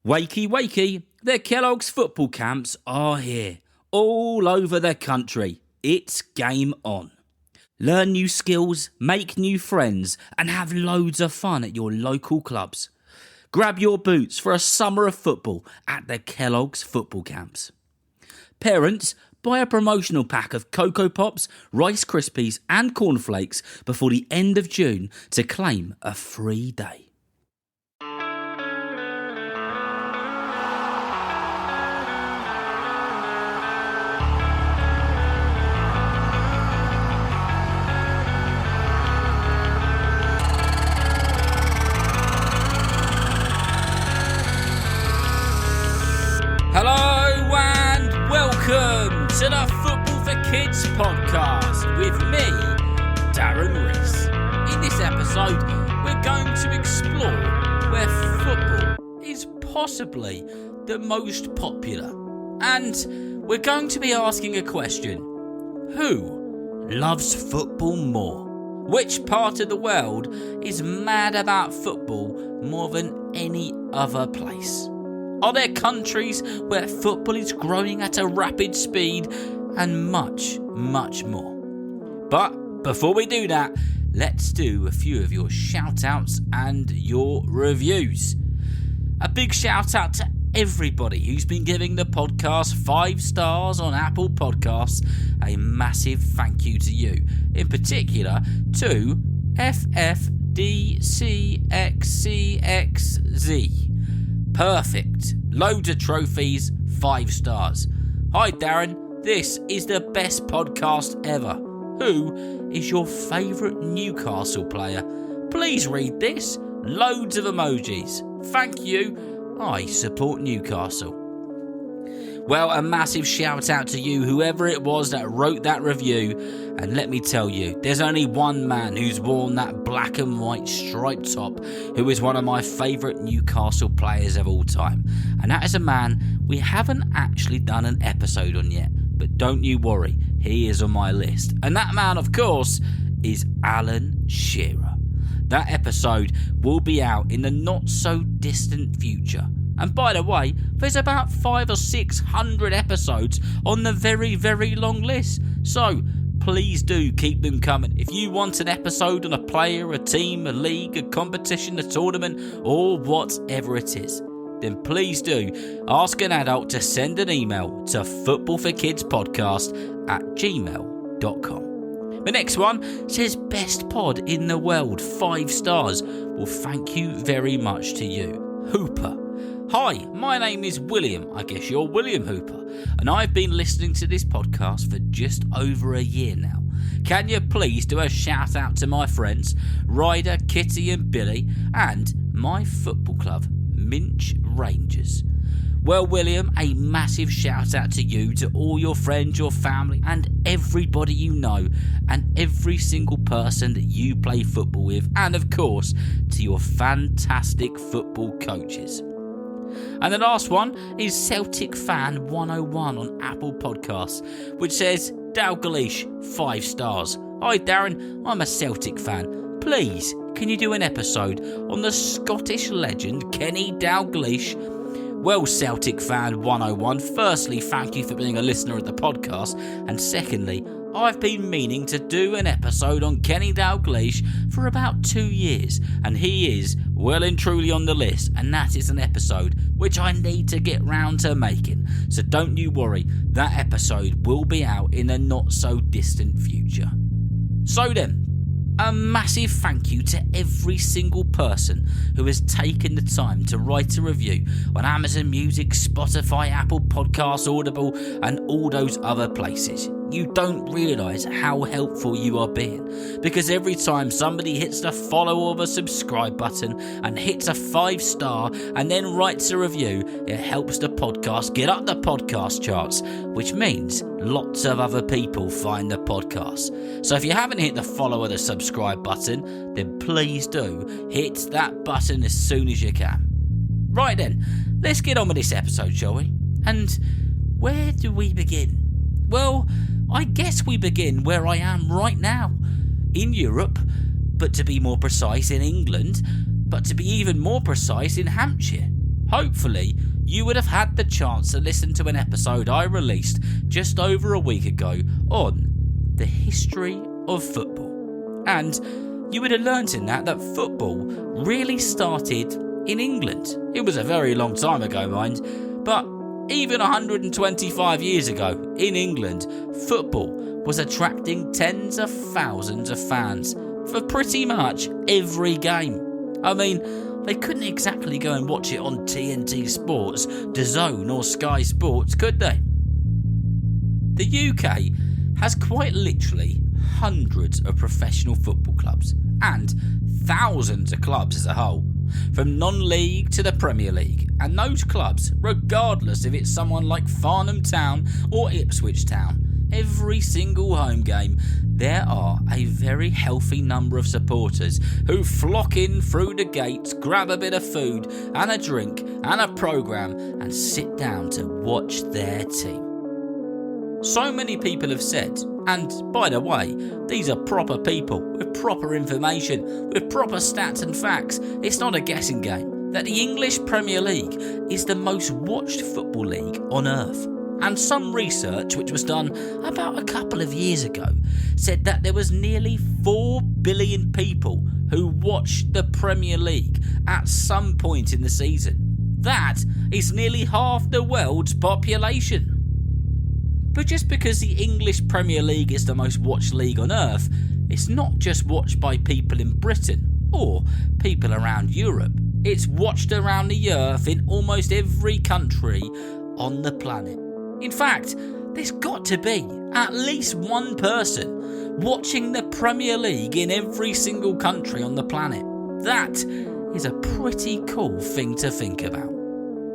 Wakey, wakey, the Kellogg's football camps are here, all over the country. It's game on. Learn new skills, make new friends, and have loads of fun at your local clubs. Grab your boots for a summer of football at the Kellogg's football camps. Parents, buy a promotional pack of Cocoa Pops, Rice Krispies and cornflakes before the end of June to claim a free day. Hello and welcome to the Football for Kids podcast with me, Darren Rees. In this episode, we're going to explore where football is possibly the most popular. And we're going to be asking a question: who loves football more? Which part of the world is mad about football more than any other place? Are there countries where football is growing at a rapid speed? And much, much more. But before we do that, let's do a few of your shout-outs and your reviews. A big shout-out to everybody who's been giving the podcast 5 stars on Apple Podcasts. A massive thank you to you. In particular, to FFDCXCXZ. Perfect. Loads of trophies, 5 stars. Hi Darren, this is the best podcast ever. Who is your favourite Newcastle player? Please read this. Loads of emojis. Thank you. I support Newcastle. Well, a massive shout out to you, whoever it was that wrote that review. And let me tell you, there's only one man who's worn that black and white striped top who is one of my favourite Newcastle players of all time. And that is a man we haven't actually done an episode on yet. But don't you worry, he is on my list. And that man, of course, is Alan Shearer. That episode will be out in the not so distant future. And by the way, there's about 500 or 600 episodes on the very, very long list. So please do keep them coming. If you want an episode on a player, a team, a league, a competition, a tournament, or whatever it is, then please do ask an adult to send an email to footballforkidspodcast@gmail.com. The next one says best pod in the world, 5 stars. Well, thank you very much to you. Hooper. Hi, my name is William, I guess you're William Hooper, and I've been listening to this podcast for just over a year now. Can you please do a shout out to my friends, Ryder, Kitty and Billy, and my football club, Minch Rangers? Well, William, a massive shout out to you, to all your friends, your family, and everybody you know, and every single person that you play football with, and of course, to your fantastic football coaches. And the last one is Celtic Fan 101 on Apple Podcasts, which says, Dalglish, 5 stars. Hi Darren, I'm a Celtic fan. Please, can you do an episode on the Scottish legend Kenny Dalglish? Well, Celtic Fan 101, firstly, thank you for being a listener of the podcast, and secondly, I've been meaning to do an episode on Kenny Dalglish for about 2 years, and he is well and truly on the list, and that is an episode which I need to get round to making. So don't you worry, that episode will be out in the not so distant future. So then, a massive thank you to every single person who has taken the time to write a review on Amazon Music, Spotify, Apple Podcasts, Audible, and all those other places. You don't realise how helpful you are being, because every time somebody hits the follow or the subscribe button and hits a 5 star and then writes a review, it helps the podcast get up the podcast charts, which means lots of other people find the podcast. So if you haven't hit the follow or the subscribe button, then please do hit that button as soon as you can. Right then, let's get on with this episode, shall we? And where do we begin? Well, I guess we begin where I am right now, in Europe, but to be more precise in England, but to be even more precise in Hampshire. Hopefully, you would have had the chance to listen to an episode I released just over a week ago on the history of football. And you would have learnt in that football really started in England. It was a very long time ago, mind, but even 125 years ago in England, football was attracting tens of thousands of fans for pretty much every game. I mean, they couldn't exactly go and watch it on TNT Sports, DAZN or Sky Sports, could they? The UK has quite literally hundreds of professional football clubs and thousands of clubs as a whole, from non-league to the Premier League, and those clubs, regardless if it's someone like Farnham Town or Ipswich Town, every single home game there are a very healthy number of supporters who flock in through the gates, grab a bit of food and a drink and a programme and sit down to watch their team. So many people have said, and by the way, these are proper people with proper information, with proper stats and facts, it's not a guessing game, that the English Premier League is the most watched football league on earth. And some research which was done about a couple of years ago said that there was nearly 4 billion people who watched the Premier League at some point in the season. That is nearly half the world's population. But just because the English Premier League is the most watched league on earth, it's not just watched by people in Britain or people around Europe. It's watched around the earth in almost every country on the planet. In fact, there's got to be at least one person watching the Premier League in every single country on the planet. That is a pretty cool thing to think about.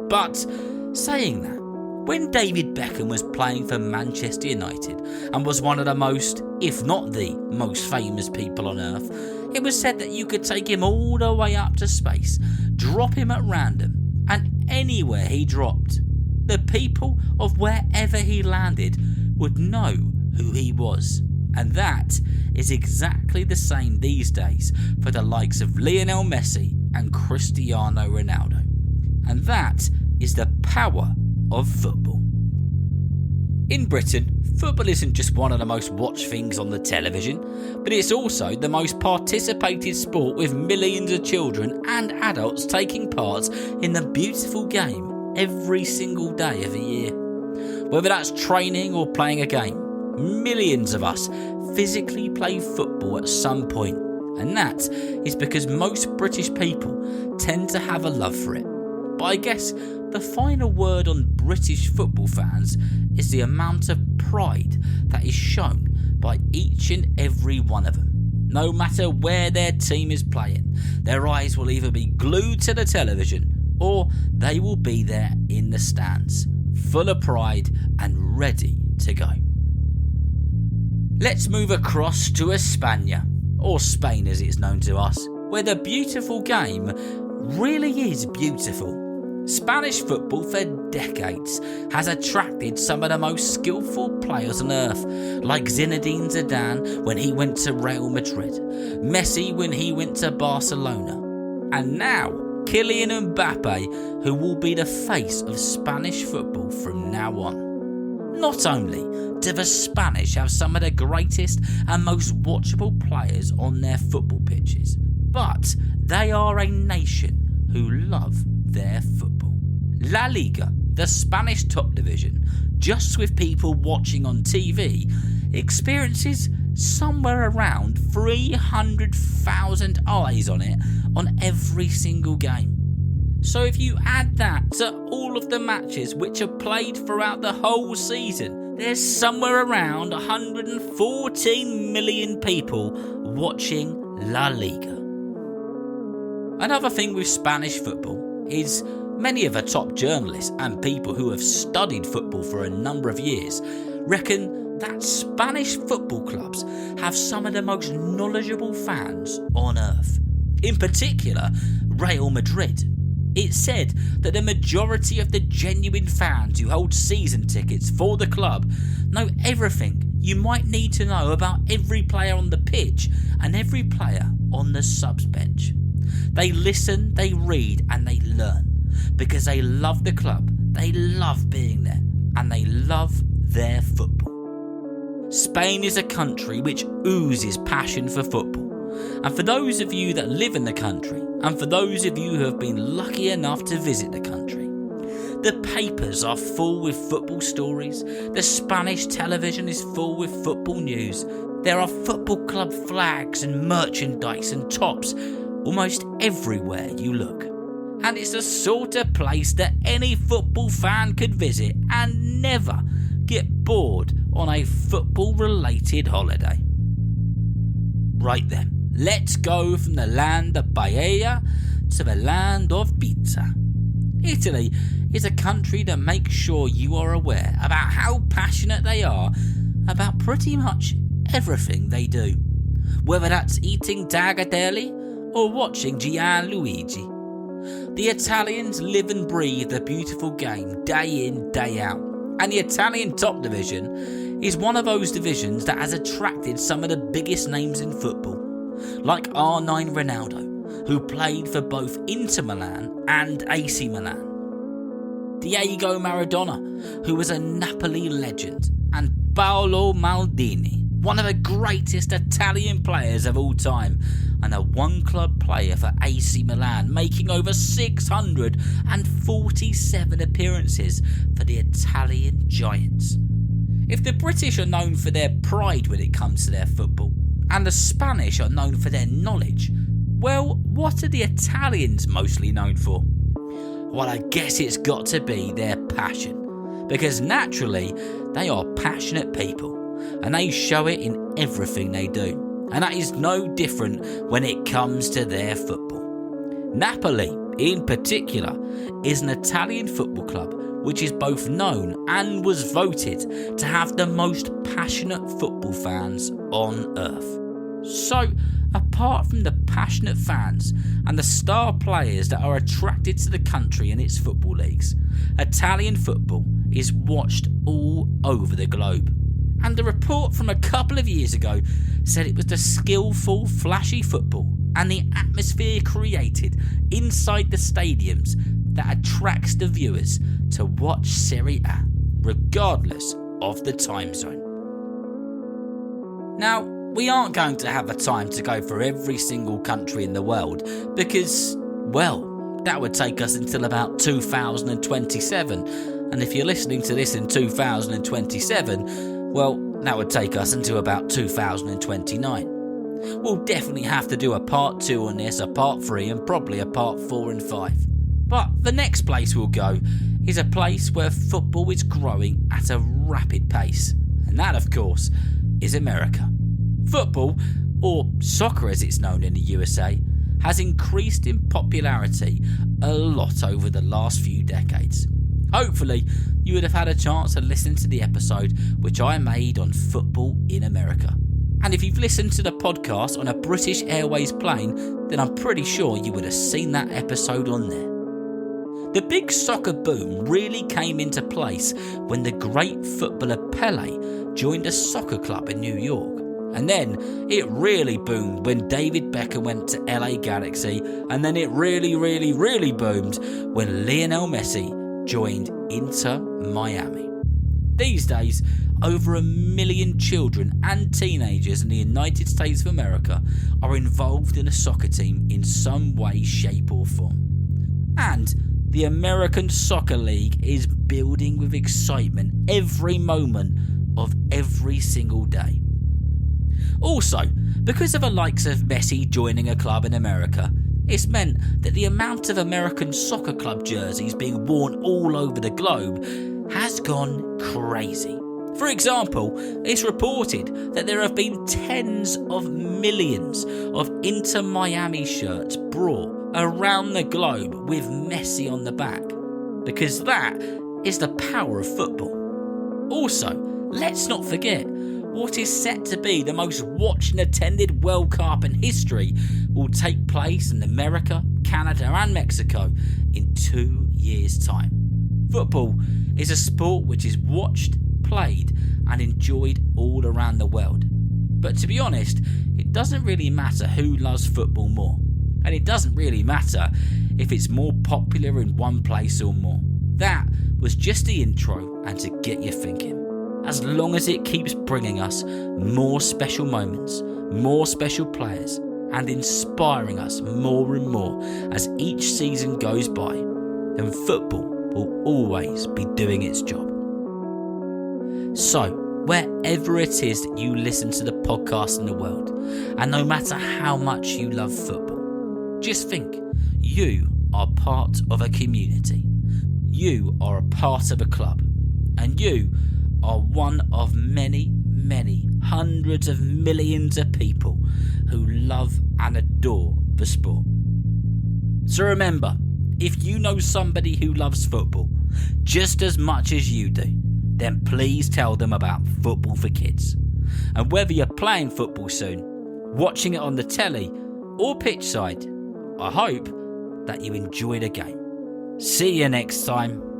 But saying that, when David Beckham was playing for Manchester United and was one of the most, if not the most famous people on earth, it was said that you could take him all the way up to space, drop him at random, and anywhere he dropped, the people of wherever he landed would know who he was. And that is exactly the same these days for the likes of Lionel Messi and Cristiano Ronaldo. And that is the power of football. In Britain, football isn't just one of the most watched things on the television, but it's also the most participated sport, with millions of children and adults taking part in the beautiful game every single day of the year. Whether that's training or playing a game, millions of us physically play football at some point, and that is because most British people tend to have a love for it. But I guess the final word on British football fans is the amount of pride that is shown by each and every one of them. No matter where their team is playing, their eyes will either be glued to the television or they will be there in the stands, full of pride and ready to go. Let's move across to España, or Spain as it's known to us, where the beautiful game really is beautiful. Spanish football for decades has attracted some of the most skillful players on earth, like Zinedine Zidane when he went to Real Madrid, Messi when he went to Barcelona, and now Kylian Mbappe, who will be the face of Spanish football from now on. Not only do the Spanish have some of the greatest and most watchable players on their football pitches, but they are a nation who love their football. La Liga, the Spanish top division, just with people watching on TV, experiences somewhere around 300,000 eyes on it on every single game. So if you add that to all of the matches which are played throughout the whole season, there's somewhere around 114 million people watching La Liga. Another thing with Spanish football is many of the top journalists and people who have studied football for a number of years reckon that Spanish football clubs have some of the most knowledgeable fans on earth. In particular, Real Madrid. It's said that the majority of the genuine fans who hold season tickets for the club know everything you might need to know about every player on the pitch and every player on the subs bench. They listen, they read and they learn. because they love the club, they love being there, and they love their football. Spain is a country which oozes passion for football. And for those of you that live in the country, and for those of you who have been lucky enough to visit the country, the papers are full with football stories, the Spanish television is full with football news, there are football club flags and merchandise and tops almost everywhere you look. And it's the sort of place that any football fan could visit and never get bored on a football-related holiday. Right then, let's go from the land of paella to the land of pizza. Italy is a country that makes sure you are aware about how passionate they are about pretty much everything they do. Whether that's eating tagliatelle or watching Gianluigi. The Italians live and breathe the beautiful game day in, day out. And the Italian top division is one of those divisions that has attracted some of the biggest names in football, like R9 Ronaldo, who played for both Inter Milan and AC Milan. Diego Maradona, who was a Napoli legend, and Paolo Maldini, one of the greatest Italian players of all time, and a one-club player for AC Milan, making over 647 appearances for the Italian Giants. If the British are known for their pride when it comes to their football, and the Spanish are known for their knowledge, well, what are the Italians mostly known for? Well, I guess it's got to be their passion, because naturally, they are passionate people. And they show it in everything they do. And that is no different when it comes to their football. Napoli, in particular, is an Italian football club which is both known and was voted to have the most passionate football fans on earth. So, apart from the passionate fans and the star players that are attracted to the country and its football leagues, Italian football is watched all over the globe. And the report from a couple of years ago said it was the skillful, flashy football and the atmosphere created inside the stadiums that attracts the viewers to watch Serie A, regardless of the time zone. Now, we aren't going to have the time to go for every single country in the world because, well, that would take us until about 2027. And if you're listening to this in 2027, well, that would take us into about 2029. We'll definitely have to do a part 2 on this, a part 3 and probably a part 4 and 5. But the next place we'll go is a place where football is growing at a rapid pace. And that, of course, is America. Football, or soccer as it's known in the USA, has increased in popularity a lot over the last few decades. Hopefully, you would have had a chance to listen to the episode which I made on football in America. And if you've listened to the podcast on a British Airways plane, then I'm pretty sure you would have seen that episode on there. The big soccer boom really came into place when the great footballer Pelé joined a soccer club in New York. And then it really boomed when David Beckham went to LA Galaxy, and then it really boomed when Lionel Messi joined Inter Miami. These days, over 1 million children and teenagers in the United States of America are involved in a soccer team in some way, shape or form. And the American Soccer League is building with excitement every moment of every single day. Also, because of the likes of Messi joining a club in America, it's meant that the amount of American soccer club jerseys being worn all over the globe has gone crazy. For example, it's reported that there have been tens of millions of Inter Miami shirts brought around the globe with Messi on the back, because that is the power of football. Also, let's not forget, what is set to be the most watched and attended World Cup in history will take place in America, Canada and Mexico in 2 years' time. Football is a sport which is watched, played and enjoyed all around the world. But to be honest, it doesn't really matter who loves football more. And it doesn't really matter if it's more popular in one place or more. That was just the intro and to get you thinking. As long as it keeps bringing us more special moments, more special players, and inspiring us more and more as each season goes by, then football will always be doing its job. So, wherever it is that you listen to the podcast in the world, and no matter how much you love football, just think, you are part of a community. You are a part of a club. And you are one of many, many hundreds of millions of people who love and adore the sport. So remember, if you know somebody who loves football just as much as you do, then please tell them about Football for Kids. And whether you're playing football soon, watching it on the telly, or pitchside, I hope that you enjoy the game. See you next time.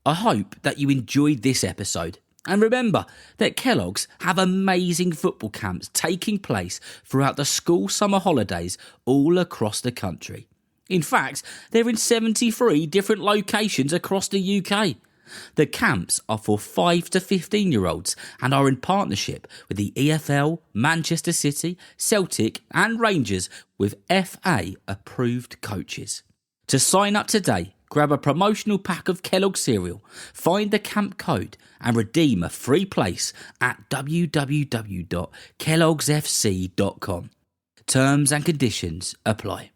I hope that you enjoyed this episode. And remember that Kellogg's have amazing football camps taking place throughout the school summer holidays all across the country. In fact, they're in 73 different locations across the UK. The camps are for 5 to 15-year-olds and are in partnership with the EFL, Manchester City, Celtic and Rangers with FA approved coaches. To sign up today, grab a promotional pack of Kellogg's cereal, find the camp code and redeem a free place at www.kellogsfc.com. Terms and conditions apply.